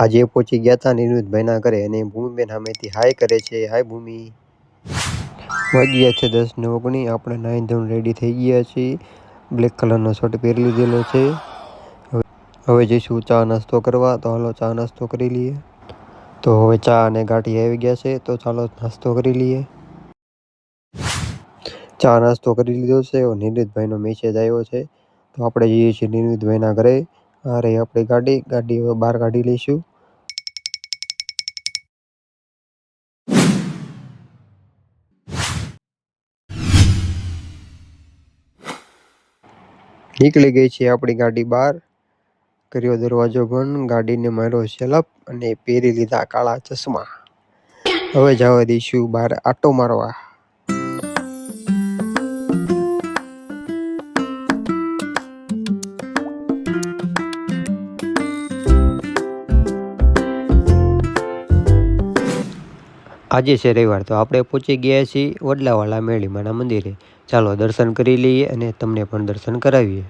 આજે પહોંચી ગયા હતા નિવૃત્તભાઈના ઘરે અને ભૂમિબેન સામેથી હાય કરે છે. હાય ભૂમિ. વાગ્યા છે 10:19. આપણે નાહી ધોઈને રેડી થઈ ગયા છીએ. બ્લેક કલરનો શર્ટ પહેરી લીધેલો છે. હવે જઈશું ચા નાસ્તો કરવા. તો હાલો ચા નાસ્તો કરી લઈએ. તો હવે ચા અને ગાંઠી આવી ગયા છે, તો ચાલો નાસ્તો કરી લઈએ. ચા નાસ્તો કરી લીધો છે. નિવૃત્તભાઈનો મેસેજ આવ્યો છે, તો આપણે જઈએ છીએ નિવૃત્તભાઈના ઘરે. આ રહી આપણી ગાડી હવે બહાર કાઢી લઈશું. નીકળી ગઈ છે આપણી ગાડી બહાર. કર્યો દરવાજો બંધ, ગાડીને માર્યો સેલપ અને પહેરી લીધા કાળા ચશ્મા. હવે જવા દઈશું બહાર આટો મારવા. આજે છે રવિવાર, તો આપણે પહોંચી ગયા છીએ વડલાવાળા મેળીમાના મંદિરે. ચાલો દર્શન કરી લઈએ અને તમને પણ દર્શન કરાવીએ.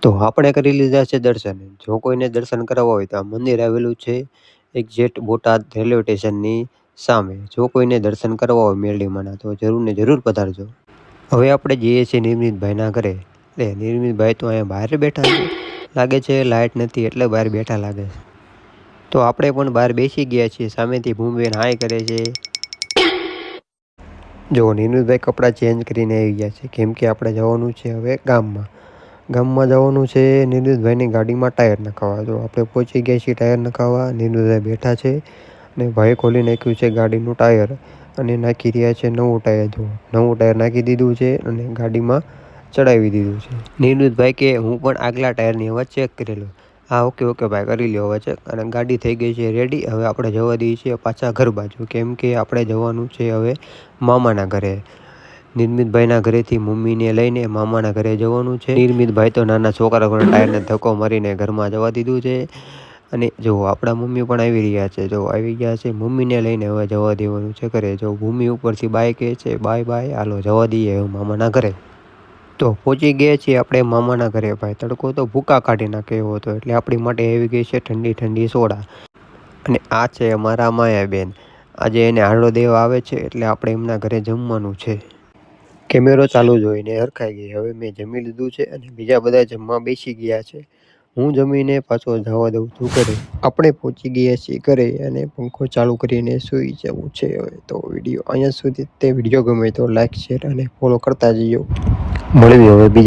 તો આપણે કરી લીધા છે દર્શન. જો કોઈને દર્શન કરાવવા હોય તો આ મંદિર આવેલું છે એક્ઝેક્ટ બોટાદ રેલવે સ્ટેશનની સામે. જો કોઈને દર્શન કરવા હોય મેરડીમાંના તો જરૂર ને જરૂર પધારજો. હવે આપણે જઈએ છીએ નિર્મિતભાઈના ઘરે. નિર્મિતભાઈ તો અહીંયા બહાર બેઠા છે લાગે છે, લાઇટ નથી એટલે બહાર બેઠા લાગે છે. તો આપણે પણ બહાર બેસી ગયા છીએ. સામેથી ભૂમિબેન હાય કરે છે. જો નિર્મિતભાઈ કપડાં ચેન્જ કરીને આવી ગયા છે, કેમ કે આપણે જવાનું છે હવે ગામમાં જવાનું છે. નિર્મિતભાઈની ગાડીમાં ટાયર નખાવવા. જો આપણે પહોંચી ગયા છીએ ટાયર નખાવવા. નિર્મિતભાઈ બેઠા છે અને ભાઈ ખોલી નાખ્યું છે ગાડીનું ટાયર અને નાખી રહ્યા છે નવું ટાયર. જો નવું ટાયર નાખી દીધું છે અને ગાડીમાં ચડાવી દીધું છે. નિર્મિતભાઈ કે હું પણ આગલા ટાયરની અવાજ ચેક કરેલો. હા ઓકે ભાઈ, કરી લ્યો હવે ચેક. અને ગાડી થઈ ગઈ છે રેડી. હવે આપણે જવા દઈએ છીએ પાછા ઘર બાજુ, કેમ કે આપણે જવાનું છે હવે મામાના ઘરે. નિર્મિતભાઈના ઘરેથી મમ્મીને લઈને મામાના ઘરે જવાનું છે. નિર્મિતભાઈ તો નાના છોકરાઓના ટાયરને ધક્કો મારીને ઘરમાં જવા દીધું છે. અને જો આપણા મમ્મી પણ આવી રહ્યા છે. જો આવી ગયા છે, મમ્મીને લઈને હવે જવા દેવાનું છે ઘરે. જો ભૂમિ ઉપરથી બાય કહે છે, બાય હાલો જવા દઈએ હવે મામાના ઘરે. તો પહોંચી ગયા છીએ આપણે મામાના ઘરે. ભાઈ તડકો તો ભૂકા કાઢી નાખે એવો હતો, એટલે આપણી માટે આવી ગઈ છે ઠંડી ઠંડી સોડા. અને આ છે અમારા માયાબેન. આજે એને હારડો દેવા આવે છે, એટલે આપણે એમના ઘરે જમવાનું છે. કેમેરો ચાલુ જોઈને હરખાઈ ગઈ. હવે મેં જમી લીધું છે અને બીજા બધા જમવા બેસી ગયા છે. હું જમીને પાછો જવા દઉં છું ઘરે. આપણે પહોંચી ગયા છીએ ઘરે અને પંખો ચાલુ કરીને સૂઈ જવું છે હવે. તો વિડીયો અહીંયા સુધી. તે વિડીયો ગમે તો લાઈક, શેર અને ફોલો કરતા જજો. મળવી હવે બીજા